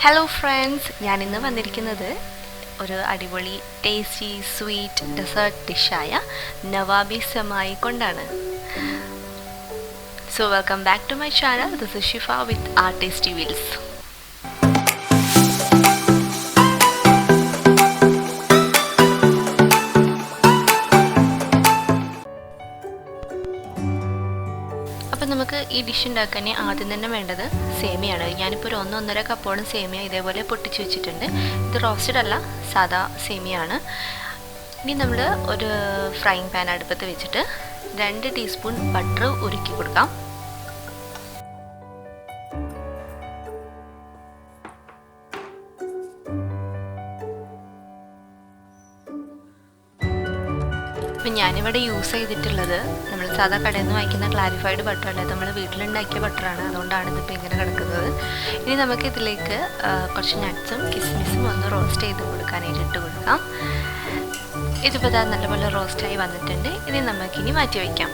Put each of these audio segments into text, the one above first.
Hello friends, ഞാനിന്ന് വന്നിരിക്കുന്നത് ഒരു അടിപൊളി ടേസ്റ്റി സ്വീറ്റ് ഡെസേർട്ട് ഡിഷായ നവാബി സെമായി കൊണ്ടാണ്. So welcome back to my channel. This is Shifa with R tasty wheels. അപ്പം നമുക്ക് ഈ ഡിഷ് ഉണ്ടാക്കാൻ ആദ്യം തന്നെ വേണ്ടത് സേമിയാണ്. ഞാനിപ്പോൾ ഒരു 1-1.5 കപ്പോളം സേമിയ ഇതേപോലെ പൊട്ടിച്ച് വെച്ചിട്ടുണ്ട്. ഇത് റോസ്റ്റഡ് അല്ല, സാദാ സേമിയാണ്. ഇനി നമ്മൾ ഒരു ഫ്രൈങ് പാൻ അടുപ്പത്ത് വെച്ചിട്ട് 2 ടീസ്പൂൺ ബട്ടർ ഉരുക്കി കൊടുക്കാം. അപ്പം ഞാനിവിടെ യൂസ് ചെയ്തിട്ടുള്ളത് നമ്മൾ സാധാ കടയിൽ നിന്ന് വാങ്ങിക്കുന്ന ക്ലാരിഫൈഡ് ബട്ടർ അല്ല, നമ്മൾ വീട്ടിലുണ്ടാക്കിയ ബട്ടറാണ്. അതുകൊണ്ടാണ് ഇതിപ്പോൾ ഇങ്ങനെ കിടക്കുന്നത്. ഇനി നമുക്ക് ഇതിലേക്ക് കുറച്ച് നട്ട്സും കിസ്മിസും ഒന്ന് റോസ്റ്റ് ചെയ്ത് കൊടുക്കാനായിട്ട് ഇട്ട് കൊടുക്കാം. ഇതിപ്പോൾ ഇതാ നല്ലപോലെ റോസ്റ്റായി വന്നിട്ടുണ്ട്. ഇത് നമുക്കിനി മാറ്റി വയ്ക്കാം.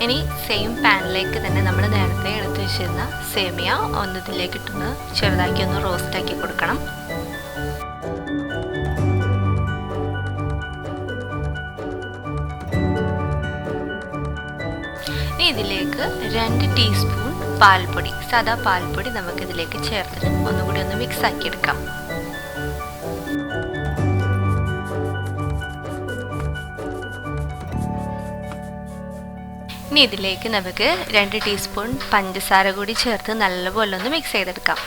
ഇനി സെയിം പാനിലേക്ക് തന്നെ നമ്മൾ നേരത്തെ എടുത്ത് വെച്ചിരുന്ന സേമിയ ഒന്ന് ഇതിലേക്ക് ഇട്ടൊന്ന് ചെറുതാക്കി ഒന്ന് റോസ്റ്റാക്കി കൊടുക്കണം. ഇനി ഇതിലേക്ക് 2 ടീസ്പൂൺ പാൽപ്പൊടി, സാദാ പാൽപ്പൊടി നമുക്കിതിലേക്ക് ചേർത്തിട്ട് ഒന്നുകൂടി ഒന്ന് മിക്സ് ആക്കി എടുക്കാം. ഇനി ഇതിലേക്ക് നമുക്ക് 2 ടീസ്പൂൺ പഞ്ചസാര കൂടി ചേർത്ത് നല്ലപോലെ ഒന്ന് മിക്സ് ചെയ്തെടുക്കാം.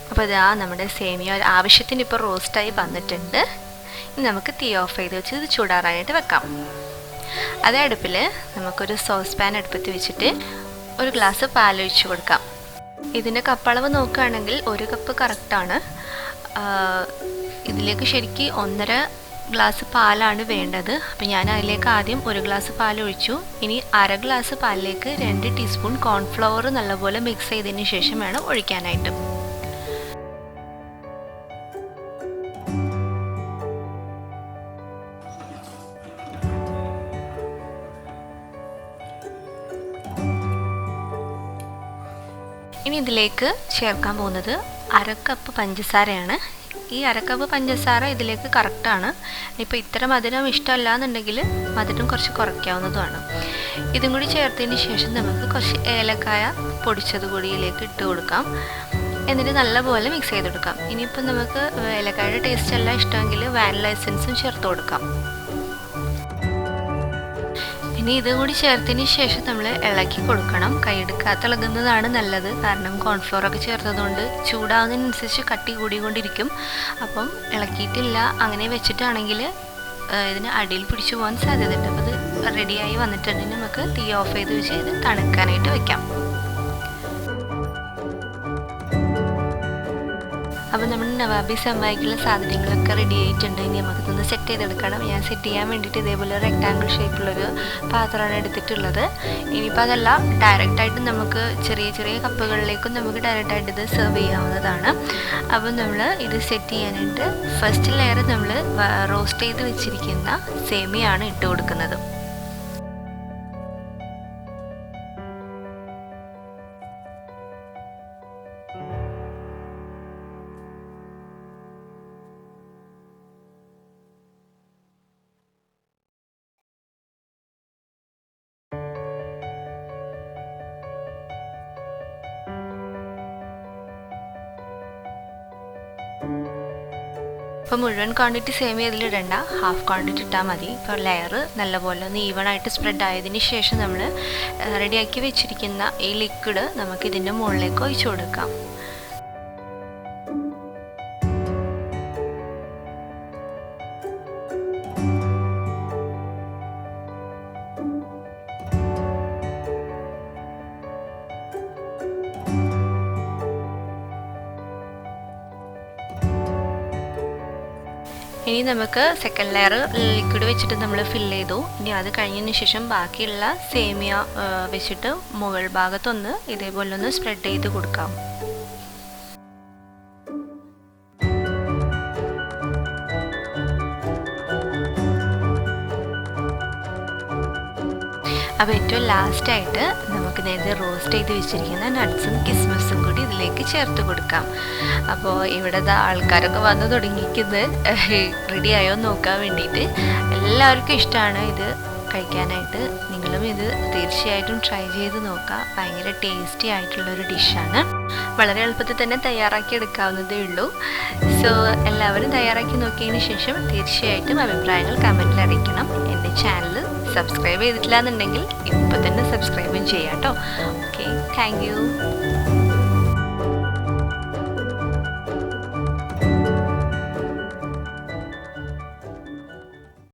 അപ്പോൾ ഇതാ നമ്മുടെ സേമിയ ആവശ്യത്തിന് ഇപ്പോൾ റോസ്റ്റായി വന്നിട്ടുണ്ട്. ഇനി നമുക്ക് തീ ഓഫ് ചെയ്ത് വെച്ച് ഇത് ചൂടാറാനായിട്ട് വെക്കാം. അതേ അടുപ്പിൽ നമുക്കൊരു സോസ് പാൻ അടുപ്പത്ത് വെച്ചിട്ട് 1 ഗ്ലാസ് പാലൊഴിച്ച് കൊടുക്കാം. ഇതിൻ്റെ കപ്പളവ് നോക്കുകയാണെങ്കിൽ 1 കപ്പ് കറക്റ്റാണ്. ഇതിലേക്ക് ശരിക്കും 1.5 ഗ്ലാസ് പാലാണ് വേണ്ടത്. അപ്പം ഞാൻ അതിലേക്ക് ആദ്യം 1 ഗ്ലാസ് പാൽ ഒഴിച്ചു. ഇനി 1/2 ഗ്ലാസ് പാലിലേക്ക് 2 ടീസ്പൂൺ കോൺഫ്ലവർ നല്ലപോലെ മിക്സ് ചെയ്തതിന് ശേഷം വേണം ഒഴിക്കാനായിട്ട്. ഇനി ഇതിലേക്ക് ചേർക്കാൻ പോകുന്നത് 1/2 കപ്പ് പഞ്ചസാരയാണ്. ഈ 1/2 കപ്പ് പഞ്ചസാര ഇതിലേക്ക് കറക്റ്റാണ്. ഇപ്പോൾ ഇത്ര മധുരം ഇഷ്ടമല്ല എന്നുണ്ടെങ്കിൽ മധുരം കുറച്ച് കുറയ്ക്കാവുന്നതുമാണ്. ഇതും കൂടി ചേർത്തതിന് ശേഷം നമുക്ക് കുറച്ച് ഏലക്കായ പൊടിച്ചത് കൂടി ഇതിലേക്ക് ഇട്ട് കൊടുക്കാം. എന്നിട്ട് നല്ലപോലെ മിക്സ് ചെയ്ത് കൊടുക്കാം. ഇനിയിപ്പോൾ നമുക്ക് ഏലക്കായുടെ ടേസ്റ്റ് എല്ലാം ഇഷ്ടമെങ്കിൽ വാനില എസൻസും ചേർത്ത് കൊടുക്കാം. ഇനി ഇതും കൂടി ചേർത്തതിന് ശേഷം നമ്മൾ ഇളക്കി കൊടുക്കണം. കൈയെടുക്കാത്ത ഇളകുന്നതാണ് നല്ലത്. കാരണം കോൺഫ്ലോറൊക്കെ ചേർത്തതുകൊണ്ട് ചൂടാവുന്നതിനനുസരിച്ച് കട്ടി കൂടിക്കൊണ്ടിരിക്കും. അപ്പം ഇളക്കിയിട്ടില്ല അങ്ങനെ വെച്ചിട്ടാണെങ്കിൽ ഇതിന് അടിയിൽ പിടിച്ചു പോകാൻ സാധ്യതയുണ്ട്. അപ്പോൾ ഇത് റെഡിയായി വന്നിട്ടുണ്ടെങ്കിൽ നമുക്ക് തീ ഓഫ് ചെയ്ത് വെച്ച് ഇത് തണുക്കാനായിട്ട് വെക്കാം. അപ്പോൾ നമ്മൾ നവാബി സെമായിക്കുള്ള സാധനങ്ങളൊക്കെ റെഡി ആയിട്ടുണ്ട്. ഇനി നമുക്കിതൊന്ന് സെറ്റ് ചെയ്തെടുക്കണം. ഞാൻ സെറ്റ് ചെയ്യാൻ വേണ്ടിയിട്ട് ഇതേപോലെ റെക്റ്റാങ്കിൾ ഷേപ്പിലുള്ളൊരു പാത്രമാണ് എടുത്തിട്ടുള്ളത്. ഇനിയിപ്പോൾ അതല്ല, ഡയറക്റ്റായിട്ട് നമുക്ക് ചെറിയ ചെറിയ കപ്പുകളിലേക്കും നമുക്ക് ഡയറക്റ്റായിട്ട് ഇത് സെർവ് ചെയ്യാവുന്നതാണ്. അപ്പോൾ നമ്മൾ ഇത് സെറ്റ് ചെയ്യാനായിട്ട് ഫസ്റ്റ് ലെയർ നമ്മൾ റോസ്റ്റ് ചെയ്ത് വെച്ചിരിക്കുന്ന സേമിയാണ് ഇട്ട് കൊടുക്കുന്നത്. ഇപ്പോൾ മുഴുവൻ ക്വാണ്ടിറ്റി സേമിയ ഇതിലിടണ്ട, ഹാഫ് ക്വാണ്ടിറ്റി ഇട്ടാൽ മതി. ഇപ്പോൾ ലെയർ നല്ലപോലെ ഒന്ന് ഈവണായിട്ട് സ്പ്രെഡ് ആയതിന് ശേഷം നമ്മൾ റെഡിയാക്കി വെച്ചിരിക്കുന്ന ഈ ലിക്വിഡ് നമുക്ക് ഇതിൻ്റെ മുകളിലേക്ക് ഒഴിച്ചു കൊടുക്കാം. ഇനി നമുക്ക് സെക്കൻഡ് ലെയർ ലിക്വിഡ് വെച്ചിട്ട് നമ്മൾ ഫില്ല് ചെയ്തു. ഇനി അത് കഴിഞ്ഞതിന് ശേഷം ബാക്കിയുള്ള സേമിയ വെച്ചിട്ട് മുകൾ ഭാഗത്തൊന്ന് ഇതേപോലെ ഒന്ന് സ്പ്രെഡ് ചെയ്ത് കൊടുക്കാം. അപ്പോൾ ഏറ്റവും ലാസ്റ്റായിട്ട് നമുക്ക് നേരത്തെ റോസ്റ്റ് ചെയ്ത് വെച്ചിരിക്കുന്ന നട്ട്സും കിസ്മസും കൂടി ഇതിലേക്ക് ചേർത്ത് കൊടുക്കാം. അപ്പോൾ ഇവിടുത്തെ ആൾക്കാരൊക്കെ വന്ന് തുടങ്ങിക്കുന്നത് റെഡിയായോ നോക്കാൻ വേണ്ടിയിട്ട്. എല്ലാവർക്കും ഇഷ്ടമാണ് ഇത് കഴിക്കാനായിട്ട്. നിങ്ങളും ഇത് തീർച്ചയായിട്ടും ട്രൈ ചെയ്ത് നോക്കുക. ഭയങ്കര ടേസ്റ്റി ആയിട്ടുള്ളൊരു ഡിഷാണ്. വളരെ എളുപ്പത്തിൽ തന്നെ തയ്യാറാക്കി എടുക്കാവുന്നതേ ഉള്ളൂ. സോ എല്ലാവരും തയ്യാറാക്കി നോക്കിയതിന് ശേഷം തീർച്ചയായിട്ടും അഭിപ്രായങ്ങൾ കമൻറ്റിൽ അറിയിക്കണം. എൻ്റെ ചാനൽ സബ്സ്ക്രൈബ് ചെയ്തിട്ടില്ല എന്നുണ്ടെങ്കിൽ ഇപ്പോൾ തന്നെ സബ്സ്ക്രൈബും ചെയ്യാം കേട്ടോ. Okay, thank you.